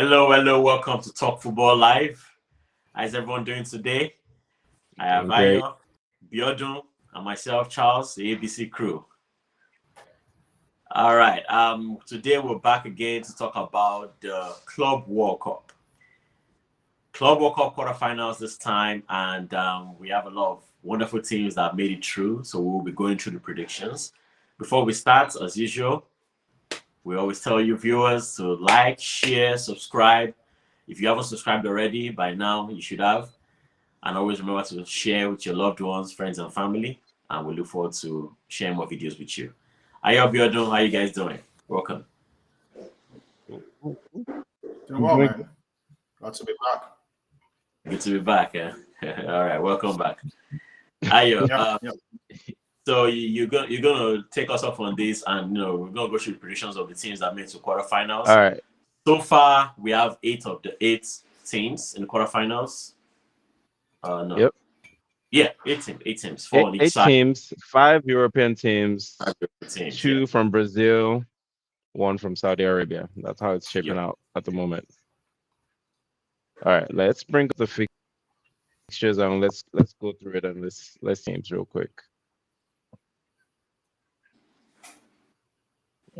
Hello, welcome to Talk Futbol Live. How's everyone doing today? I have Doing great. Ayo, Biodun, and myself, Charles, the ABC crew. All right, today we're back again to talk about the Club World Cup. Club World Cup quarterfinals this time, and we have a lot of wonderful teams that made it through, so we'll be going through the predictions. Before we start, as usual, we always tell you viewers to like, share, subscribe. If you haven't subscribed already, by now you should have. And always remember to share with your loved ones, friends, and family. And we look forward to sharing more videos with you. Ayo Biodun, how you guys doing? Welcome. Doing well, man. Glad to be back. Good to be back. All right, welcome back. Ayo, so you're gonna take us off on this, and we're gonna go through the predictions of the teams that made to quarterfinals. All right. So far, we have 8 of the 8 teams in the quarterfinals. No. Yep. Yeah, 8 teams, 4 on each 8 side. teams, 5 European teams, 5 teams, 2 from Brazil, 1 from Saudi Arabia. That's how it's shaping out at the moment. All right, let's bring up the fixtures and let's go through it, and let's teams real quick.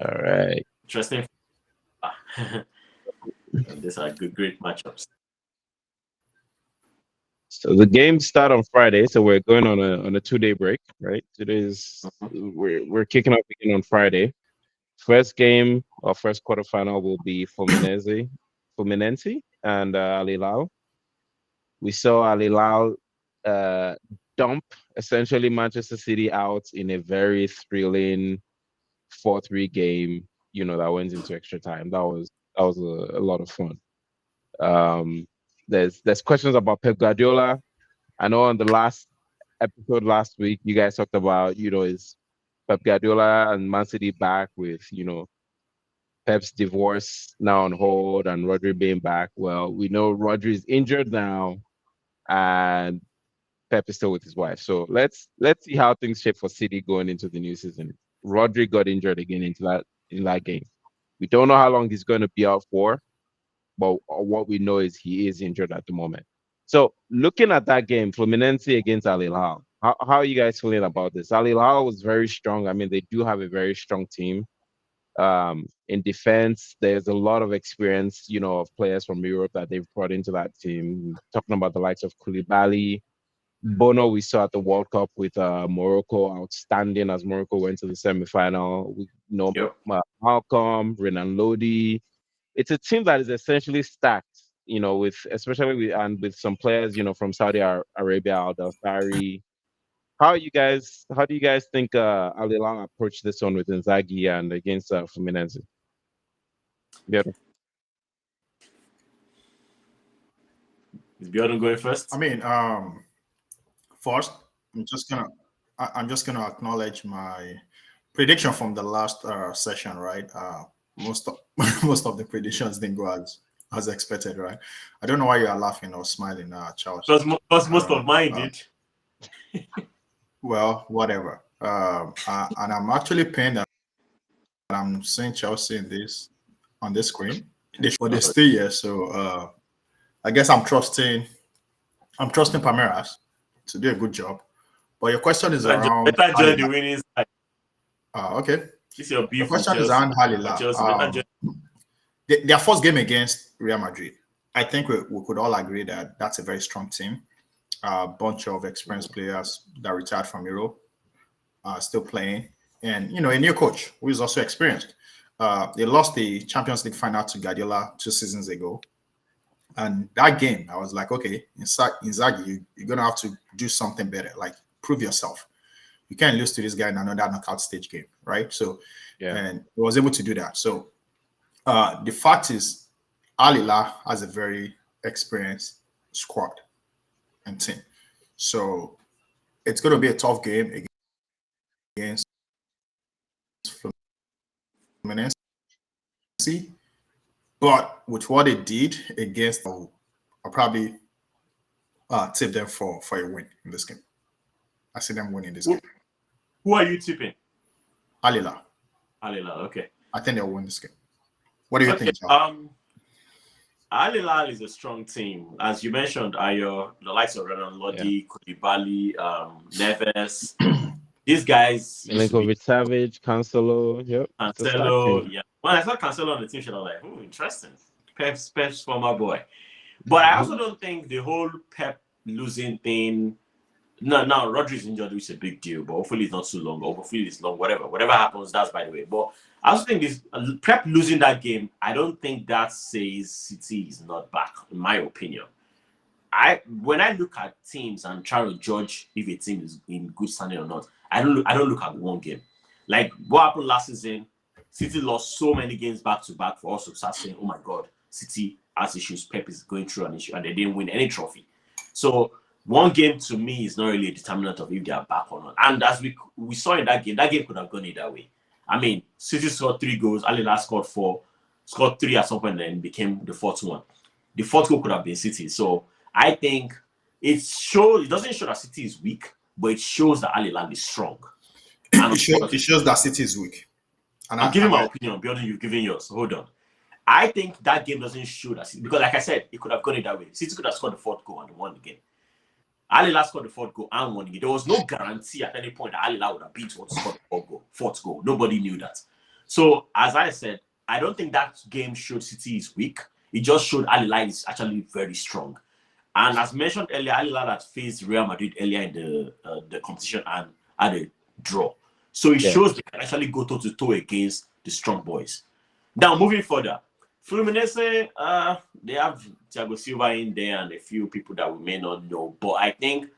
All right. Interesting. These are great matchups. So the games start on Friday, so we're going on a 2-day break, right? Today's we're kicking off again on Friday. First game or first quarterfinal will be Fluminense and Al Hilal. We saw Al Hilal dump essentially Manchester City out in a very thrilling 4-3 game, that went into extra time. That was a lot of fun. There's questions about Pep Guardiola. I know on the last episode last week, you guys talked about, is Pep Guardiola and Man City back with, Pep's divorce now on hold and Rodri being back. Well, we know Rodri is injured now and Pep is still with his wife. So let's see how things shape for City going into the new season. Rodri got injured again in that game. We don't know how long he's going to be out for, but what we know is he is injured at the moment. So looking at that game, Fluminense against Al Hilal, how are you guys feeling about this? Al Hilal was very strong. I mean, they do have a very strong team. In defense, there's a lot of experience, of players from Europe that they've brought into that team. Talking about the likes of Koulibaly, Bono, we saw at the World Cup with Morocco, outstanding as Morocco went to the semifinal. We know Malcolm, Renan Lodi. It's a team that is essentially stacked, especially with some players, from Saudi Arabia, Al Dawsari. How do you guys think Al Hilal approached this one with Inzaghi and against Fluminense? Yeah. Is Biodun going first? I mean, first, I'm just gonna acknowledge my prediction from the last session, right? Most of the predictions didn't go as expected, right? I don't know why you are laughing or smiling, Charles. Because most of mine did. Well, whatever. And I'm actually pained that I'm seeing Chelsea on this screen, but they're still here. So I guess I'm trusting Palmeiras to do a good job. But your question is around. Better join the winning side. Okay. This is your beef. The question is around Al Hilal. Their first game against Real Madrid. I think we could all agree that that's a very strong team. A bunch of experienced players that retired from Europe still playing, and a new coach who is also experienced. They lost the Champions League final to Guardiola 2 seasons ago, and that game I was like, okay, Inzaghi, you're gonna have to do something better, like prove yourself. You can't lose to this guy in another knockout stage game, right? So, and he was able to do that. So, the fact is, Al Hilal has a very experienced squad and team. So it's going to be a tough game against Fluminense. But with what they did against, I'll probably tip them for a win in this game. I see them winning this game. Who are you tipping? Al Hilal. Al Hilal, okay. I think they'll win this game. What do you think, Charles? Al Hilal is a strong team. As you mentioned, are the likes of Renan Lodi, Koulibaly, Neves. These guys used to be Milinkovic-Savic, Cancelo. Yep. Cancelo. Yeah. When I saw Cancelo on the team, I was like, oh, interesting. Pep's former boy. But I also don't think the whole Pep losing thing. No, Rodri's injured, which is a big deal, but hopefully it's not too long. Or hopefully it's long, whatever happens, that's by the way. But I also think this Pep losing that game, I don't think that says City is not back, in my opinion. When I look at teams and try to judge if a team is in good standing or not, I don't look at one game. Like what happened last season, City lost so many games back to back for us to start saying, oh my God, City has issues, Pep is going through an issue, and they didn't win any trophy. So one game to me is not really a determinant of if they are back or not. And as we saw in that game could have gone either way. I mean, City scored 3 goals, Al Hilal scored 4, scored 3 at some point, and then became the 4th one. The 4th goal could have been City. So I think it doesn't show that City is weak, but it shows that Al Hilal is strong. It shows that City is weak. And I'm giving my opinion. Biodun, you've given yours. Hold on. I think that game doesn't show that because, like I said, it could have gone that way. City could have scored the 4th goal and won the game. Al Hilal scored the 4th goal and won the game. There was no guarantee at any point that Al Hilal would have been to score the 4th goal. Nobody knew that. So, as I said, I don't think that game showed City is weak. It just showed Al Hilal is actually very strong. And as mentioned earlier, Al Hilal had faced Real Madrid earlier in the competition and had a draw. So it shows they can actually go toe-to-toe against the strong boys. Now, moving further, Fluminense, they have Thiago Silva in there and a few people that we may not know, but I think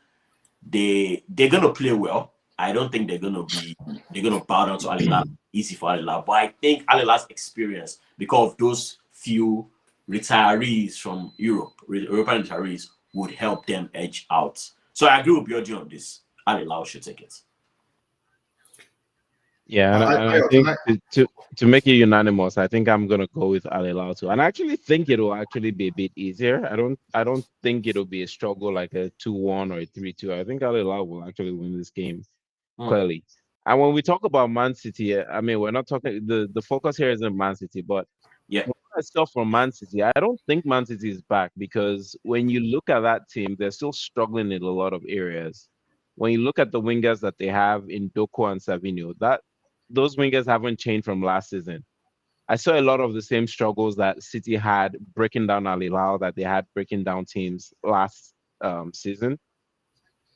they're gonna play well. I don't think they're gonna bow down to Al Hilal. Easy for Al Hilal, but I think Al Hilal's experience, because of those few retirees from European retirees, would help them edge out. So I agree with Biodun on this. Al Hilal should take it. Yeah, and I think to make it unanimous, I think I'm gonna go with Al Hilal too. And I actually think it'll actually be a bit easier. I don't think it'll be a struggle like a 2-1 or a 3-2. I think Al Hilal will actually win this game clearly. And when we talk about Man City, I mean we're not talking the focus here isn't Man City, but stuff from Man City, I don't think Man City is back because when you look at that team, they're still struggling in a lot of areas. When you look at the wingers that they have in Doku and Savinho, those wingers haven't changed from last season. I saw a lot of the same struggles that City had breaking down Al Hilal, that they had breaking down teams last season,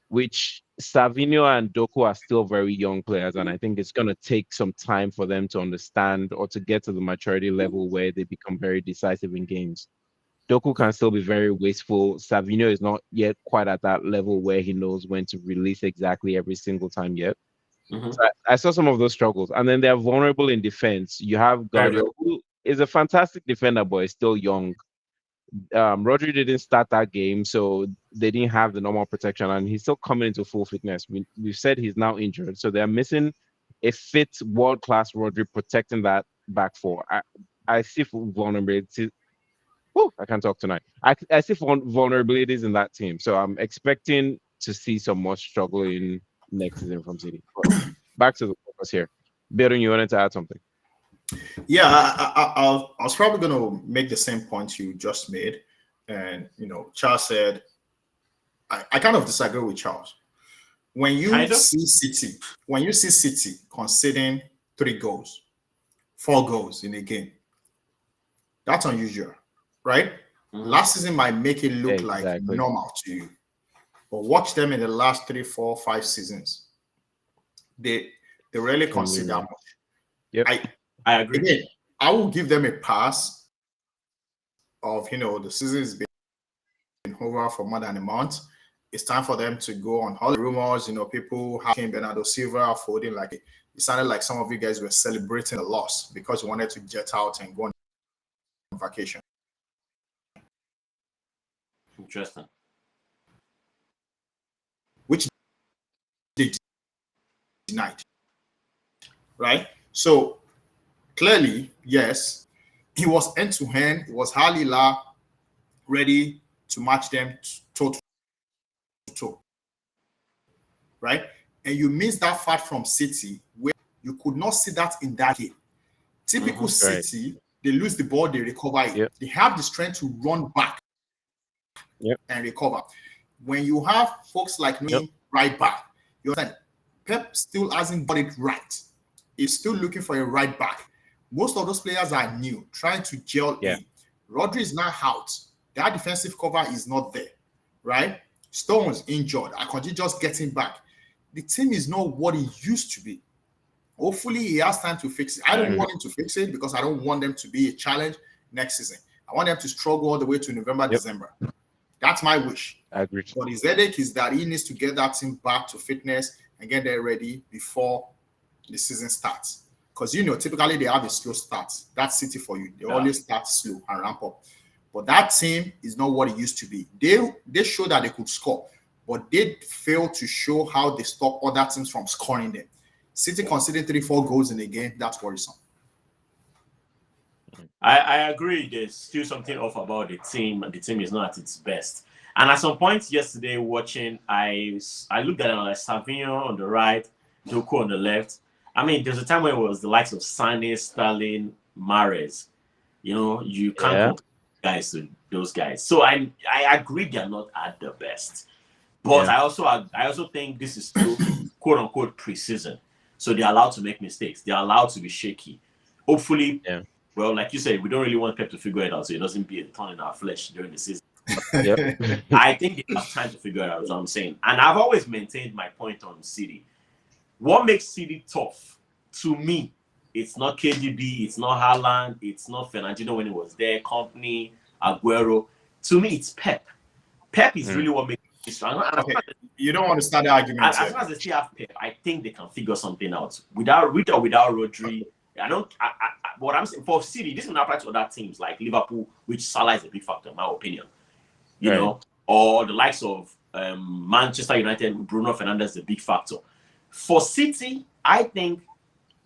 which Savinho and Doku are still very young players. And I think it's going to take some time for them to understand or to get to the maturity level where they become very decisive in games. Doku can still be very wasteful. Savinho is not yet quite at that level where he knows when to release exactly every single time yet. So I saw some of those struggles. And then they're vulnerable in defense. You have Guardiola, who is a fantastic defender, but is still young. Rodri didn't start that game, so they didn't have the normal protection, and he's still coming into full fitness. We've said he's now injured, so they're missing a fit world-class Rodri protecting that back four. I see vulnerability. Oh, I can't talk tonight. I see vulnerabilities in that team, so I'm expecting to see some more struggling next season from City. But back to the focus here. Biodun, you wanted to add something? Yeah, I was probably going to make the same point you just made. And, Charles said, I kind of disagree with Charles. When you see City conceding 3 goals, 4 goals in a game, that's unusual, right? Last season might make it look like normal to you. But watch them in the last 3, 4, 5 seasons. They rarely concede that much. Yep. I agree. Again, I will give them a pass of, the season has been over for more than a month. It's time for them to go on holiday. Rumors, people having Bernardo Silva folding like it sounded like some of you guys were celebrating a loss because you wanted to jet out and go on vacation. Interesting. Which they denied. Right? So clearly, yes, he was end-to-end. It was Al Hilal ready to match them toe-to-toe. Right? And you missed that fact from City where you could not see that in that game. Typical City They lose the ball, they recover it. Yep. They have the strength to run back and recover. When you have folks like me right back, you understand, Pep still hasn't got it right. He's still looking for a right back. Most of those players are new, trying to gel in. Rodri is now out. That defensive cover is not there, right? Stones injured. Akanji just getting back. The team is not what it used to be. Hopefully, he has time to fix it. I don't want him to fix it because I don't want them to be a challenge next season. I want them to struggle all the way to November, December. That's my wish. I agree. But his headache is that he needs to get that team back to fitness and get them ready before the season starts. Because, typically they have a slow start. That's City for you. They always start slow and ramp up. But that team is not what it used to be. They showed that they could score, but they failed to show how they stop other teams from scoring them. City conceding 3-4 goals in a game, that's worrisome. I agree. There's still something off about the team. The team is not at its best. And at some point yesterday, watching, I looked at it like Savinho on the right, Doku on the left. I mean, there's a time when it was the likes of Sané, Sterling, Mahrez. You can't compare those guys. So I agree they're not at the best. But I also think this is still quote unquote preseason. So they're allowed to make mistakes. They're allowed to be shaky. Hopefully, well, like you said, we don't really want Pep to figure it out, so it doesn't be a thorn in our flesh during the season. I think they have time to figure it out, is what I'm saying. And I've always maintained my point on City. What makes City tough, to me, it's not KDB, it's not Haaland, it's not Fernandinho when he was there, Company, Aguero. To me, it's Pep. Pep is really what makes it strong. You don't want to start the argument. As long as they still have Pep, I think they can figure something out. With or without Rodri, what I'm saying for City, this will not apply to other teams like Liverpool, which Salah is a big factor in my opinion. Or the likes of Manchester United, Bruno Fernandes is a big factor. For City, I think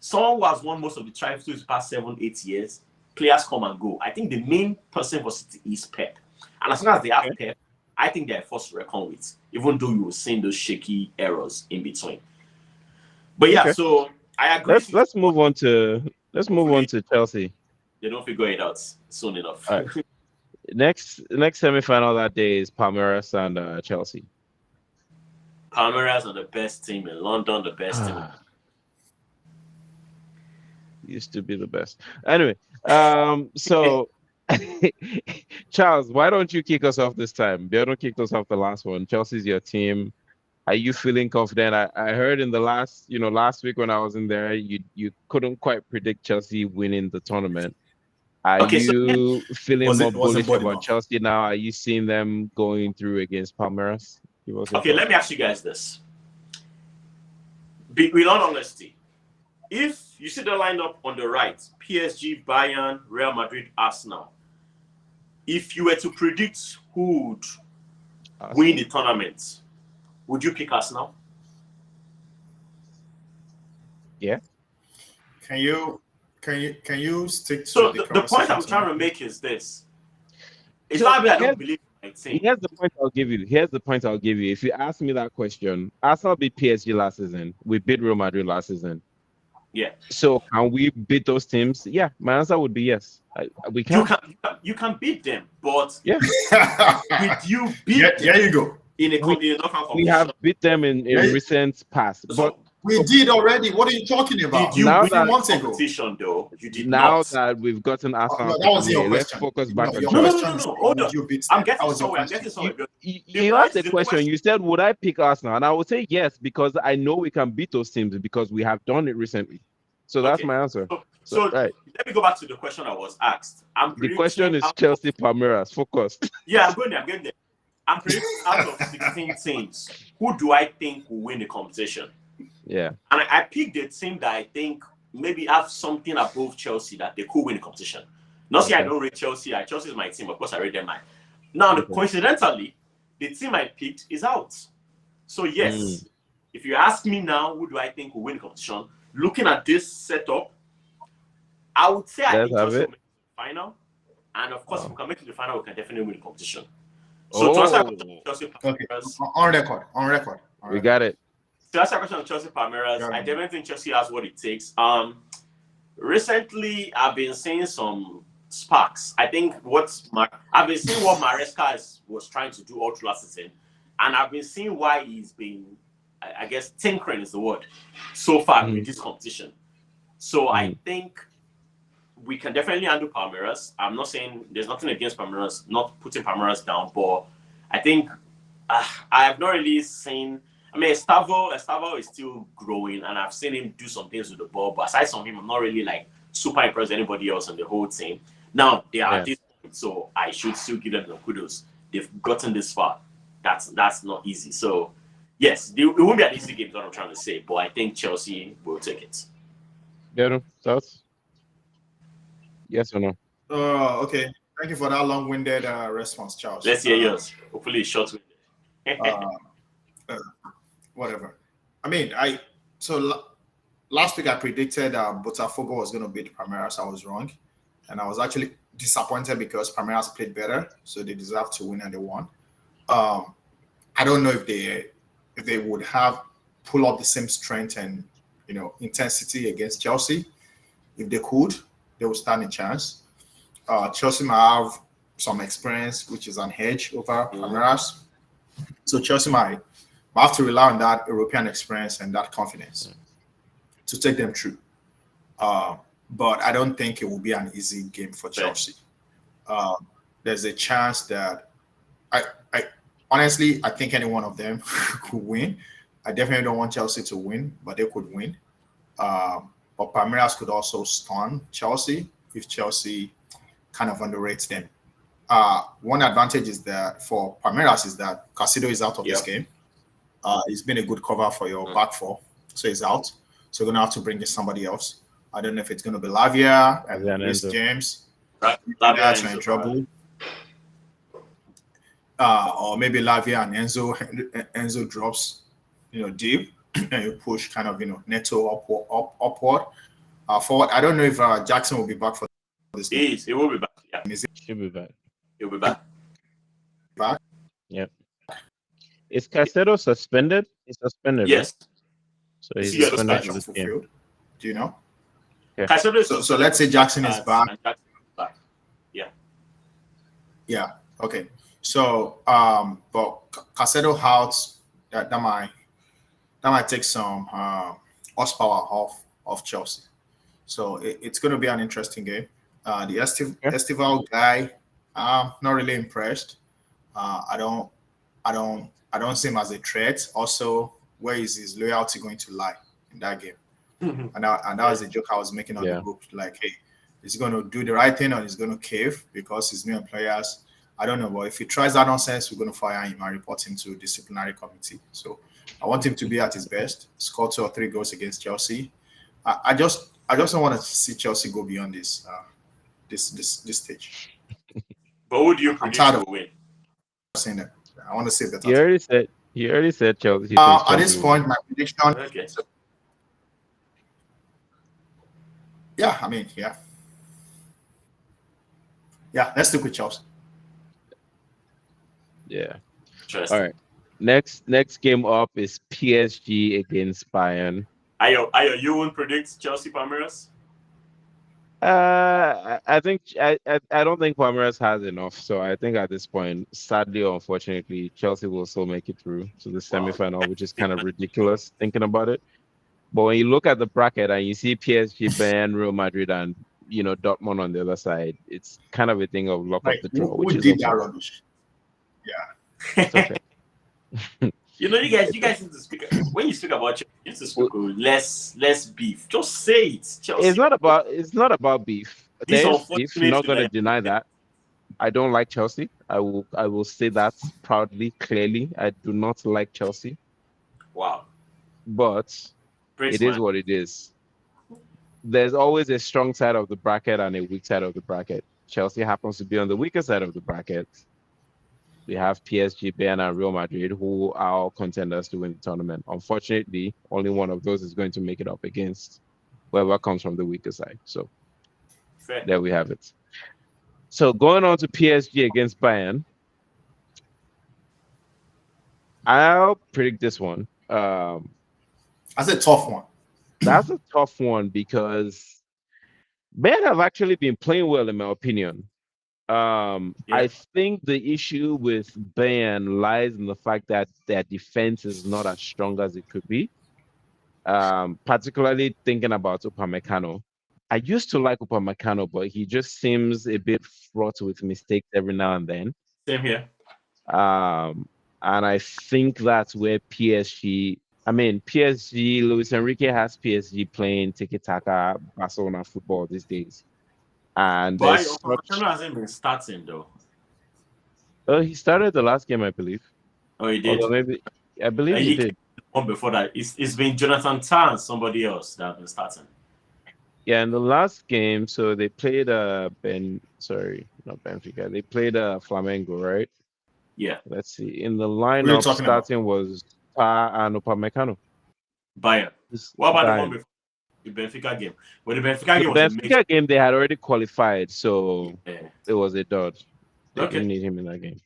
someone who has won most of the trophies in the past 7-8 years, players come and go. I think the main person for City is Pep. And as long as they have Pep, I think they're forced to reckon with, even though you will see those shaky errors in between. But so I agree. Let's move on to Chelsea. They don't figure it out soon enough. Right. Next semi-final that day is Palmeiras and Chelsea. Palmeiras are the best team in London, the best team. Used to be the best. Anyway, so Charles, why don't you kick us off this time? Biodun kicked us off the last one. Chelsea's your team. Are you feeling confident? I heard in the last week when I was in there, you couldn't quite predict Chelsea winning the tournament. Are you feeling more bullish about Chelsea now? Are you seeing them going through against Palmeiras? Okay, let me ask you guys this. With all honesty, if you see the lineup on the right, PSG, Bayern, Real Madrid, Arsenal, if you were to predict who would win the tournament, would you pick Arsenal? Yeah. Can you stick to the point I'm trying to make is this. It's not that I don't believe in my team. Here's the point I'll give you. If you ask me that question, Arsenal beat PSG last season. We beat Real Madrid last season. Yeah. So can we beat those teams? Yeah, my answer would be yes. We can. You can beat them, but did you beat them? There you go. In a knockout competition. We have beat them in recent past, but we did already. What are you talking about? Did you win months ago? Competition, though? You did now not. That we've gotten Arsenal, that was your let's question. focus back on No. Hold on. I'm getting somewhere. You asked the question. You said, would I pick Arsenal? And I would say yes, because I know we can beat those teams because we have done it recently. So that's my answer. So right. Let me go back to the question I was asked. The question is Chelsea Palmeiras. Focus. Yeah, I'm getting there. I'm predicting out of 16 teams, who do I think will win the competition? Yeah. And I picked the team that I think maybe have something above Chelsea that they could win the competition. Not say I don't rate Chelsea. Chelsea is my team. Of course, I rate them. Now, coincidentally, the team I picked is out. So, yes, if you ask me now, who do I think will win the competition? Looking at this setup, I would say I think Chelsea will make the final. And, of course, if we can make it to the final, we can definitely win the competition. So, to answer Chelsea Palmeiras, on record. We got it. To answer your question on Chelsea Palmeiras, I definitely think Chelsea has what it takes. Recently, I've been seeing some sparks. I think I've been seeing what Maresca was trying to do all through last season, and I've been seeing why he's been, I guess, tinkering is the word, so far with this competition. So I think we can definitely handle Palmeiras. I'm not saying there's nothing against Palmeiras, not putting Palmeiras down, but I think I have not really seen. I mean, Estavo is still growing, and I've seen him do some things with the ball. But aside from him, I'm not really like super impressed with anybody else on the whole team. Now they are at this point, so I should still give them the kudos. They've gotten this far. That's not easy. So yes, it won't be an easy game. Is what I'm trying to say. But I think Chelsea will take it. Yeah, thoughts? Yes or no? Okay. Thank you for that long-winded response, Charles. Let's hear yours. Hopefully, it's short-winded. Whatever. I mean, last week I predicted Botafogo was going to beat Palmeiras. I was wrong, and I was actually disappointed because Palmeiras played better, so they deserved to win and they won. I don't know if they would have pull up the same strength and intensity against Chelsea. If they could, they would stand a chance. Chelsea might have some experience, which is an edge over Palmeiras. So Chelsea might have to rely on that European experience and that confidence to take them through. But I don't think it will be an easy game for Chelsea. There's a chance that I honestly think any one of them could win. I definitely don't want Chelsea to win, but they could win. But Palmeiras could also stun Chelsea if Chelsea kind of underrates them. One advantage is that for Palmeiras is that Caicedo is out of this game. He's been a good cover for your back four, so he's out. So you're gonna have to bring in somebody else. I don't know if it's gonna be Lavia and Reece James. Lavia's in trouble. Or maybe Lavia and Enzo drops, deep, and you push kind of, Neto upward. Forward. I don't know if Jackson will be back for this game. He will be back. Yeah. He'll be back. He'll be back. Back? Yep. Is Caicedo suspended? He's suspended. Yes. Right? So he's suspended for this game. Do you know? Yeah. Caicedo is so let's say Jackson is back. Yeah. Yeah. Okay. So, but Caicedo out, that might take some horsepower off Chelsea. So it's going to be an interesting game. The Estival guy, I'm not really impressed. I don't see him as a threat. Also, where is his loyalty going to lie in that game? And that was a joke I was making on the group. Like, hey, is he going to do the right thing or he's going to cave because he's new employers? I don't know. But if he tries that nonsense, we're going to fire him and report him to disciplinary committee. So I want him to be at his best, score 2 or 3 goals against Chelsea. I just don't want to see Chelsea go beyond this stage. But who do you predict will win? Saying that. I want to say that. You already said Chelsea. At this point, my prediction. Okay. Yeah, I mean, yeah. Let's stick with Chelsea. Yeah. All right. Next game up is PSG against Bayern. Ayo, you won't predict Chelsea Palmeiras? I think I don't think Palmeiras has enough. So I think at this point, sadly or unfortunately, Chelsea will still make it through to the semifinal, which is kind of ridiculous thinking about it. But when you look at the bracket and you see PSG, Bayern, Real Madrid, and Dortmund on the other side, it's kind of a thing of luck of the draw. Who did that rubbish? Yeah. It's okay. You guys need to speak. When you speak about Chelsea, you need to speak with less beef. Just say it. Chelsea. It's not about beef. There's beef. You're not going to deny that. I don't like Chelsea. I will say that proudly, clearly. I do not like Chelsea. Wow. But it is what it is. There's always a strong side of the bracket and a weak side of the bracket. Chelsea happens to be on the weaker side of the bracket. We have PSG, Bayern, and Real Madrid, who are all contenders to win the tournament. Unfortunately, only one of those is going to make it up against whoever comes from the weaker side. So there we have it. So going on to PSG against Bayern, I'll predict this one. That's a tough one. That's a tough one because Bayern have actually been playing well, in my opinion. I think the issue with Bayern lies in the fact that their defense is not as strong as it could be. Particularly thinking about Upamecano. I used to like Upamecano, but he just seems a bit fraught with mistakes every now and then. Same here. And I think that's where PSG, Luis Enrique has PSG playing tiki-taka Barcelona football these days. And Upamecano hasn't been starting though. He started the last game, I believe. Oh, he did? I believe he did. One before that. It's been Jonathan Tah and somebody else that have been starting. Yeah, in the last game, so they played not Benfica. They played Flamengo, right? Yeah. Let's see. In the lineup, starting was Tah and Upamecano. Bayern. What about the one before the Benfica game? Well, the Benfica game they had already qualified, so it was a dud. They didn't need him in that game.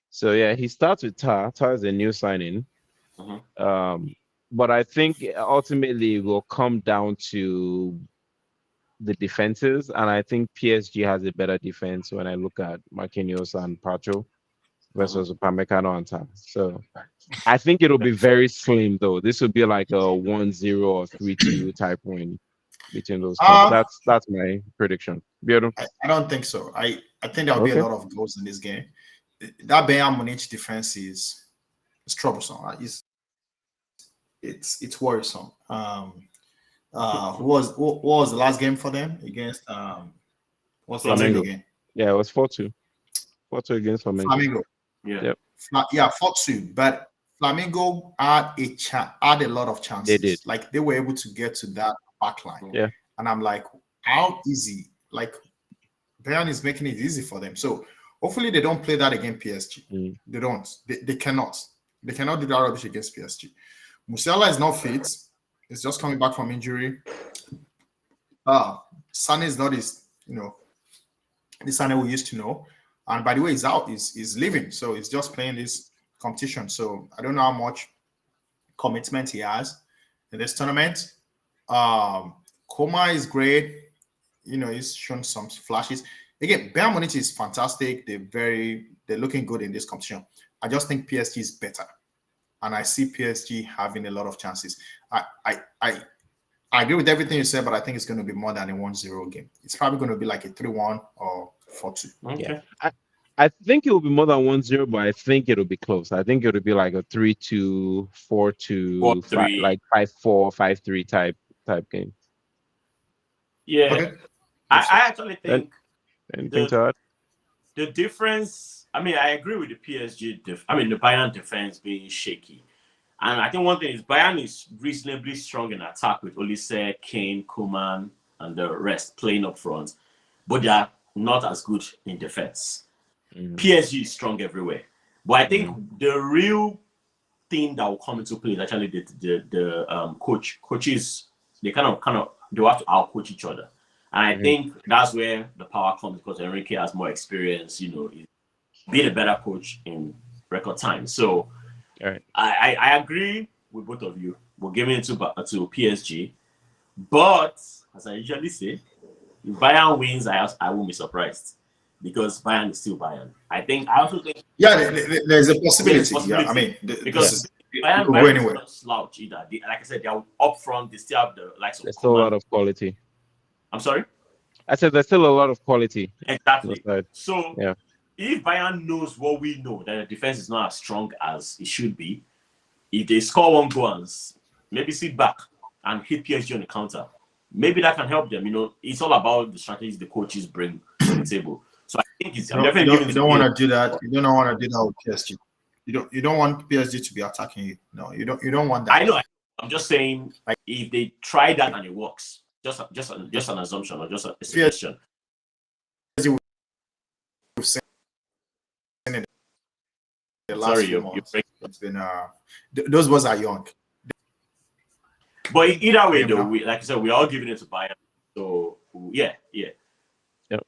So yeah, he starts with Tah. Tah is a new signing. But I think ultimately it will come down to the defenses, and I think PSG has a better defense when I look at Marquinhos and Pacho versus Upamecano and Tah. So I think it'll be very slim though. This will be like a 1-0 or 3-2 type win between those two. That's my prediction. Biodun? I don't think so. I think there'll be a lot of goals in this game. That Bayern Munich defense is troublesome. It's worrisome. What was the last game for them against what's the Flamengo again? Yeah, it was 4-2. 4-2 against Flamengo. Yeah. 4-2. But Flamengo had a lot of chances. They did. Like they were able to get to that back line. Yeah. And I'm like, how easy? Like Bayern is making it easy for them. So hopefully they don't play that against PSG. They don't. They cannot. They cannot do that rubbish against PSG. Musiala is not fit. He's just coming back from injury. Sane is not the Sane we used to know. And by the way, he's out. He's leaving. So he's just playing this competition. So I don't know how much commitment he has in this tournament. Koma is great. He's shown some flashes. Again, Bayern Munich is fantastic. They're looking good in this competition. I just think PSG is better. And I see PSG having a lot of chances. I agree with everything you said, but I think it's going to be more than a 1-0 game. It's probably going to be like a 3-1 or 4-2. Okay. Yeah. I think it will be more than 1-0, but I think it'll be close. I think it'll be like a 3-2, 4-2, like 5-4, 5-3 type game. Yeah. Okay. I actually think anything to add? The difference. I mean, I agree with the PSG. The Bayern defense being shaky, and I think one thing is Bayern is reasonably strong in attack with Olise, Kane, Koeman, and the rest playing up front, but they are not as good in defense. PSG is strong everywhere, but I think the real thing that will come into play is actually the coaches. They they have to outcoach each other. And I think that's where the power comes because Enrique has more experience, being a better coach in record time. So I agree with both of you. We're giving it to PSG. But as I usually say, if Bayern wins, I won't be surprised because Bayern is still Bayern. I also think there's a possibility. Yeah, I mean, because Bayern is not slouch either. Like I said, they're up front. They still have the likes of. There's still a lot of quality. I'm sorry? I said there's still a lot of quality. Exactly. So if Bayern knows what we know, that the defense is not as strong as it should be, if they score one goal and maybe sit back and hit PSG on the counter, maybe that can help them. It's all about the strategies the coaches bring to the table. So I think you don't want to do that. You don't want to do that with PSG. You don't want PSG to be attacking you. No, you don't want that. I know. I'm just saying, like, if they try that and it works, just an assumption or just a suggestion. Sorry, it's been those boys are young. But either way, though, like I said, we're all giving it to Bayern. So yeah. Yep.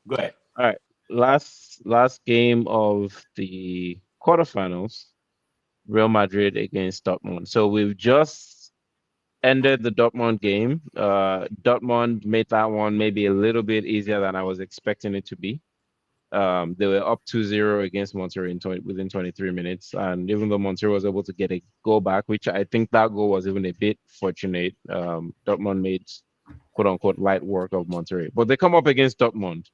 Go ahead. All right. Last game of the quarterfinals, Real Madrid against Dortmund. So we've just ended the Dortmund game. Dortmund made that one maybe a little bit easier than I was expecting it to be. They were up 2-0 against Monterrey within 23 minutes. And even though Monterrey was able to get a goal back, which I think that goal was even a bit fortunate, Dortmund made quote unquote light work of Monterrey. But they come up against Dortmund.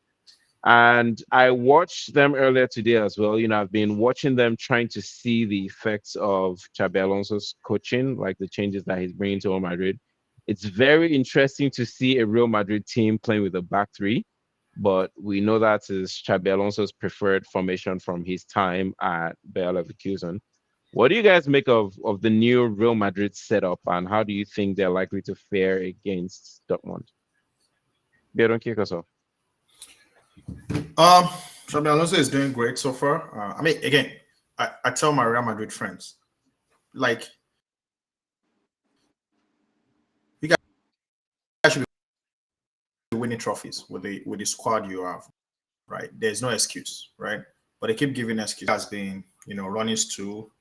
And I watched them earlier today as well. I've been watching them trying to see the effects of Xabi Alonso's coaching, like the changes that he's bringing to Real Madrid. It's very interesting to see a Real Madrid team playing with a back three, but we know that is Xabi Alonso's preferred formation from his time at Bayer Leverkusen. What do you guys make of the new Real Madrid setup, and how do you think they're likely to fare against Dortmund? Biodun, kick us off. Xabi Alonso is doing great so far. I mean, again, I tell my Real Madrid friends, like, you guys should be winning trophies with the squad you have, right? There's no excuse, right? But they keep giving excuses. Has been, running stool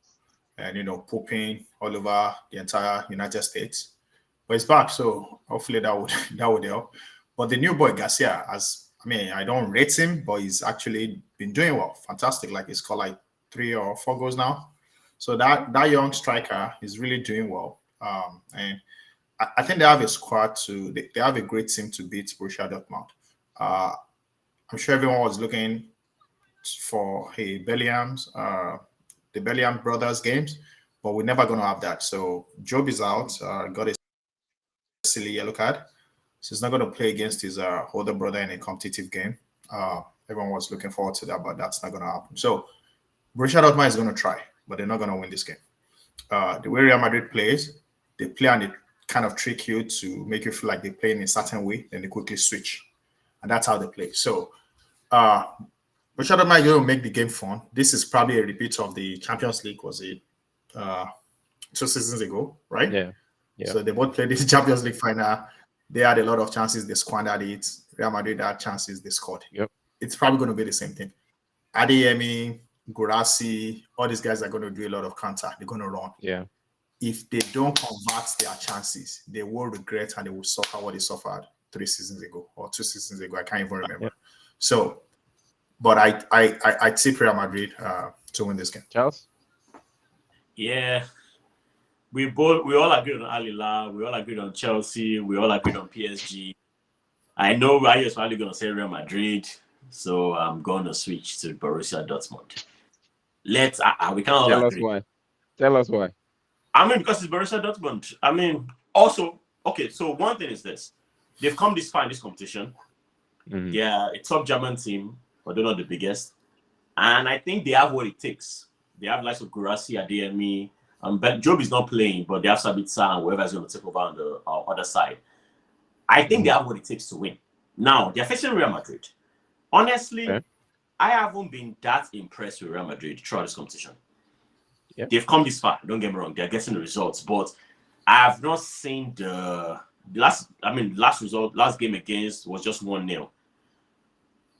and pooping all over the entire United States. But it's back, so hopefully that would help. But the new boy Garcia, I don't rate him, but he's actually been doing well. Fantastic. Like, he's scored like 3 or 4 goals now. So that young striker is really doing well. And I think they have a squad they have a great team to beat Borussia Dortmund. I'm sure everyone was looking for the Bellingham brothers games, but we're never going to have that. So Job is out, got a silly yellow card. So he's not going to play against his older brother in a competitive game. Everyone was looking forward to that, but that's not going to happen. So Borussia Dortmund is going to try, but they're not going to win this game. The way Real Madrid plays, they play and they kind of trick you to make you feel like they play in a certain way, then they quickly switch. And that's how they play. So Borussia Dortmund is going to make the game fun. This is probably a repeat of the Champions League, was it 2 seasons ago, right? Yeah. So they both played this Champions League final. They had a lot of chances, they squandered it. Real Madrid had chances, they scored. Yep. It's probably going to be the same thing. Adeyemi, Gurasi, all these guys are going to do a lot of counter. They're going to run. Yeah. If they don't convert their chances, they will regret and they will suffer what they suffered 3 seasons ago or 2 seasons ago. I can't even remember. Yep. So, but I tip Real Madrid to win this game. Charles? Yeah. We all agreed on Al Hilal, we all agreed on Chelsea, we all agreed on PSG. I know Ryan is probably going to say Real Madrid, so I'm going to switch to Borussia Dortmund. We can't all agree. Tell us why. I mean, because it's Borussia Dortmund. I mean, also, okay, so one thing is this. They've come this far in this competition. Mm-hmm. They're a top German team, but they're not the biggest. And I think they have what it takes. They have likes of Gurasi, Adeyemi. Job is not playing, but they have Sabitzer and whoever is going to take over on the other side. I think they have what it takes to win. Now, they're facing Real Madrid. Honestly, I haven't been that impressed with Real Madrid throughout this competition. Yep. They've come this far, don't get me wrong. They're getting the results, but I have not seen the last game against was just 1-0.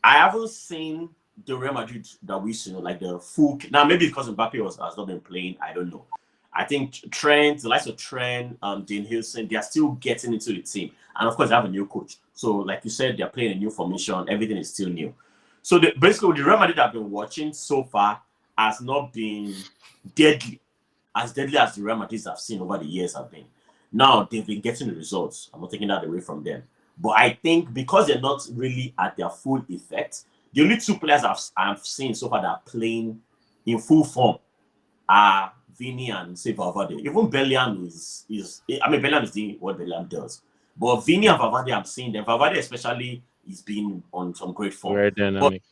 I haven't seen the Real Madrid that we see, like the full. Now, maybe because Mbappe has not been playing, I don't know. I think Trent, the likes of Trent, Dean Hilson, they are still getting into the team. And of course, they have a new coach. So, like you said, they're playing a new formation. Everything is still new. So, basically, the Real Madrid I've been watching so far has not been deadly as the Real Madrid I've seen over the years have been. Now, they've been getting the results. I'm not taking that away from them. But I think because they're not really at their full effect, the only 2 players I've seen so far that are playing in full form are Vini and Valverde. Even Bellingham Bellingham is doing what Bellingham does. But Vini and Valverde, I'm seeing them. Valverde especially is being on some great form. Very dynamic.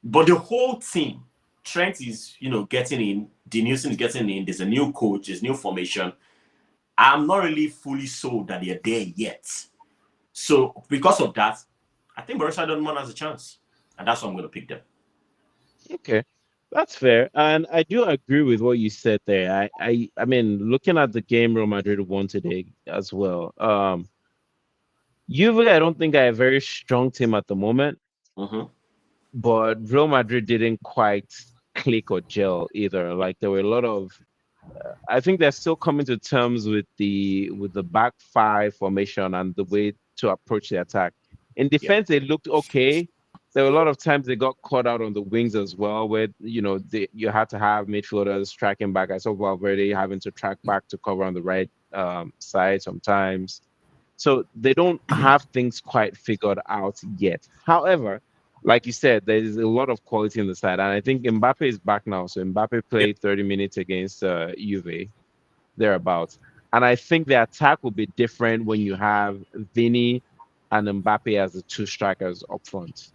But the whole team, Trent is, getting in. Dean Hilson is getting in. There's a new coach. There's new formation. I'm not really fully sold that they're there yet. So because of that, I think Borussia Dortmund has a chance, and that's why I'm going to pick them. Okay, that's fair, and I do agree with what you said there. I mean, looking at the game Real Madrid won today as well. Usually, I don't think I have a very strong team at the moment, but Real Madrid didn't quite click or gel either. Like there were a lot of I think they're still coming to terms with the back five formation and the way to approach the attack. In defense, they looked okay. There were a lot of times they got caught out on the wings as well, where you had to have midfielders tracking back. I saw Valverde having to track back to cover on the right side sometimes. So they don't have things quite figured out yet. However, like you said, there is a lot of quality in the side, and I think Mbappe is back now. So Mbappe played 30 minutes against Juve, thereabouts, and I think the attack will be different when you have Vini and Mbappe as the two strikers up front,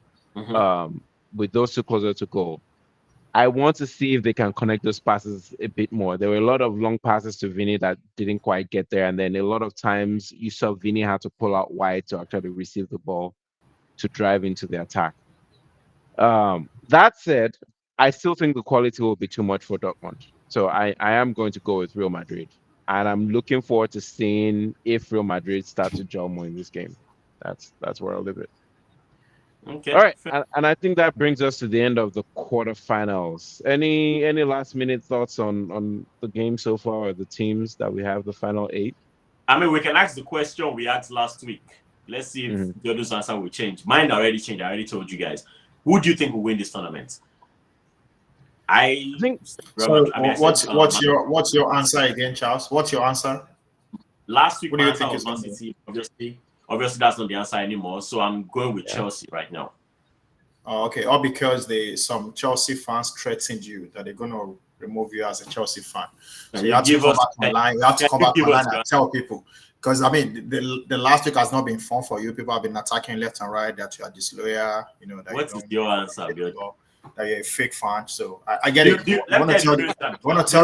with those two closer to goal. I want to see if they can connect those passes a bit more. There were a lot of long passes to Vini that didn't quite get there, and then a lot of times you saw Vini had to pull out wide to actually receive the ball to drive into the attack. That said, I still think the quality will be too much for Dortmund. So I am going to go with Real Madrid. And I'm looking forward to seeing if Real Madrid start to gel more in this game. That's where I'll leave it. Okay. All right. And I think that brings us to the end of the quarterfinals. Any last minute thoughts on the game so far, or the teams that we have, the final 8? I mean, we can ask the question we asked last week. Let's see if Biodun's answer will change. Mine already changed. I already told you guys. Who do you think will win this tournament? I think. So, what's your answer again, Charles? What's your answer? Last week, my answer was Man City. Obviously, that's not the answer anymore. So I'm going with Chelsea right now. Oh, okay. All because some Chelsea fans threatened you that they're going to remove you as a Chelsea fan. So you have to come back online. You have to come back online and tell people. Because, I mean, the last week has not been fun for you. People have been attacking left and right that you are disloyal. That what is your answer, Bill? That you're a fake fan. So I get it. You want to tell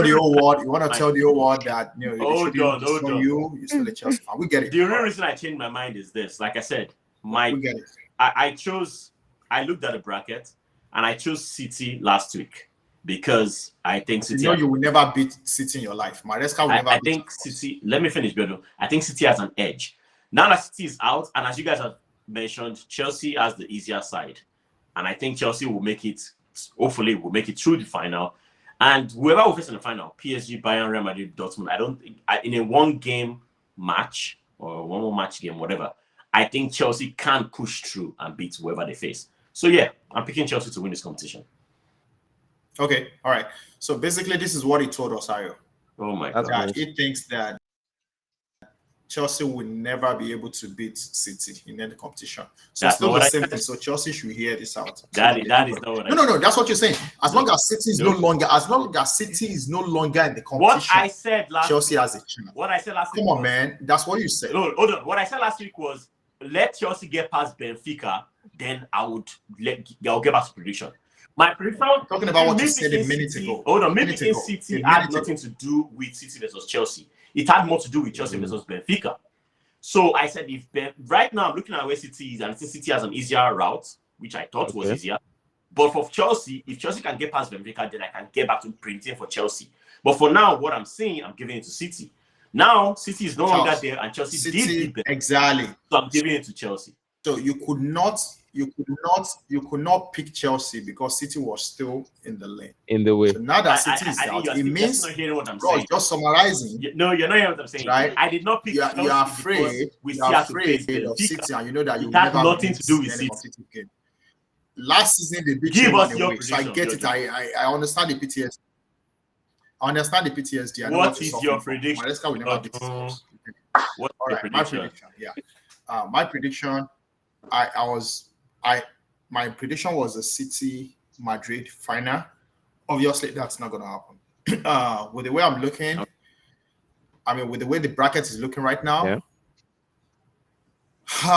the whole world. You want to tell the whole world that hold on. You're still a Chelsea fan. We get it. The real reason I changed my mind is this. Like I said, we get it. I looked at the bracket and I chose City last week because I think City. You will never beat City in your life. Maresca will never. I think City. Let me finish, Biodun. I think City has an edge. Now that City is out, and as you guys have mentioned, Chelsea has the easier side. And I think Chelsea will make it, hopefully, will make it through the final. And whoever will face in the final, PSG, Bayern, Real Madrid, Dortmund, I don't think, in a one-game match or one more match game, whatever, I think Chelsea can push through and beat whoever they face. So, yeah, I'm picking Chelsea to win this competition. Okay, all right. So, basically, this is what he told us, Ayo. Oh, my God. He thinks that Chelsea will never be able to beat City in any competition. So it's still the same thing. So Chelsea should hear this out. That is not what I said. No. That's what you're saying. As long as City is no longer in the competition. What I said last Chelsea has a chance. What I said last week. Come on, man. That's what you said. No, hold on. What I said last week was let Chelsea get past Benfica, then I'll get back to prediction. My prediction. Talking about what you said a minute ago. Hold on. Maybe City had nothing to do with City versus Chelsea. It had more to do with Chelsea versus Benfica. So I said, right now I'm looking at where City is, and City has an easier route, which I thought was easier. But for Chelsea, if Chelsea can get past Benfica, then I can get back to printing for Chelsea. But for now, what I'm saying, I'm giving it to City. Now City is no longer there, and Chelsea did beat them. Exactly. So I'm giving it to Chelsea. So you could not pick Chelsea because City was still in the lane. In the way. So now that City is out, it means not hearing what I'm saying. Just summarizing. No, you're not hearing what I'm saying. Right? I did not pick Chelsea. You're afraid of City, and you know that you have nothing to do with City. Game. Last season they beat Give us your prediction. So I get it. I understand the PTSD. What is your prediction? Will never beat City. All right, my prediction. Yeah. My prediction. My prediction was a City Madrid final. Obviously, that's not going to happen. With the way I'm looking, with the way the bracket is looking right now,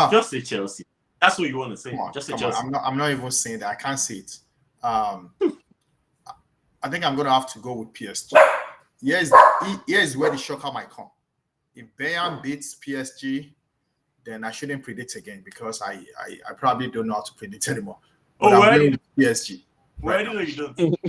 just say Chelsea. That's what you want to say. Just say Chelsea. I'm not even saying that. I can't say it. I think I'm going to have to go with PSG. Here's where the shocker might come. If Bayern beats PSG, then I shouldn't predict again because I probably don't know how to predict anymore. But I'm going with PSG. Where do you don't?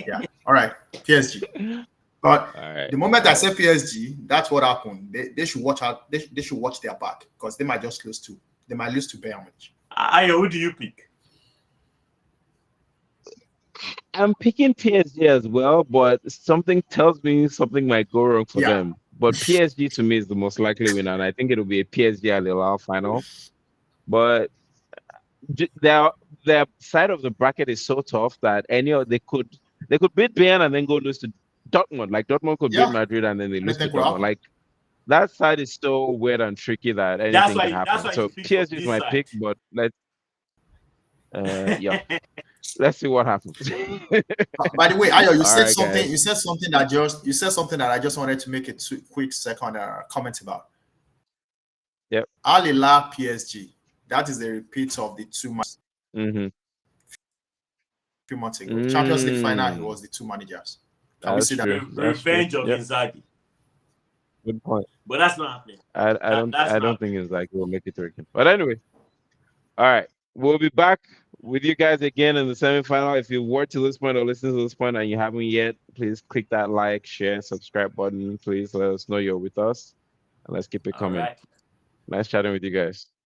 Yeah. All right. PSG. But the moment I say PSG, that's what happened. They should watch out. They should watch their back because they might just lose to Bayern Munich. Ayo, who do you pick? I'm picking PSG as well, but something tells me something might go wrong for Yeah. them. But PSG to me is the most likely winner, and I think it'll be a PSG Al Hilal final. But their side of the bracket is so tough that they could beat Bayern and then go lose to Dortmund. Like Dortmund could beat Yeah. Madrid and then they lose to Anything will Dortmund. happen. Like that side is so weird and tricky that That's anything can why. That's happen. why So you pick from PSG is this my side. pick, but yeah, let's see what happens. By the way, Ayo, you All said right, something. guys. You said something that I just wanted to make a quick second comment about. Yep. Al Hilal PSG. That is a repeat of the 2 months. Mm-hmm. Few months ago, Champions League final. It Mm, was the 2 managers. Can we that's see that? true. That's true. Revenge of Yep. Inzaghi. Good point. But that's not happening. I don't That's I not don't happening. think it's like we'll make it to again. But anyway, all right. We'll be back with you guys again in the semifinal. If you were to this point or listen to this point and you haven't yet, please click that like, share, subscribe button. Please let us know you're with us. And let's keep it All coming. right. Nice chatting with you guys.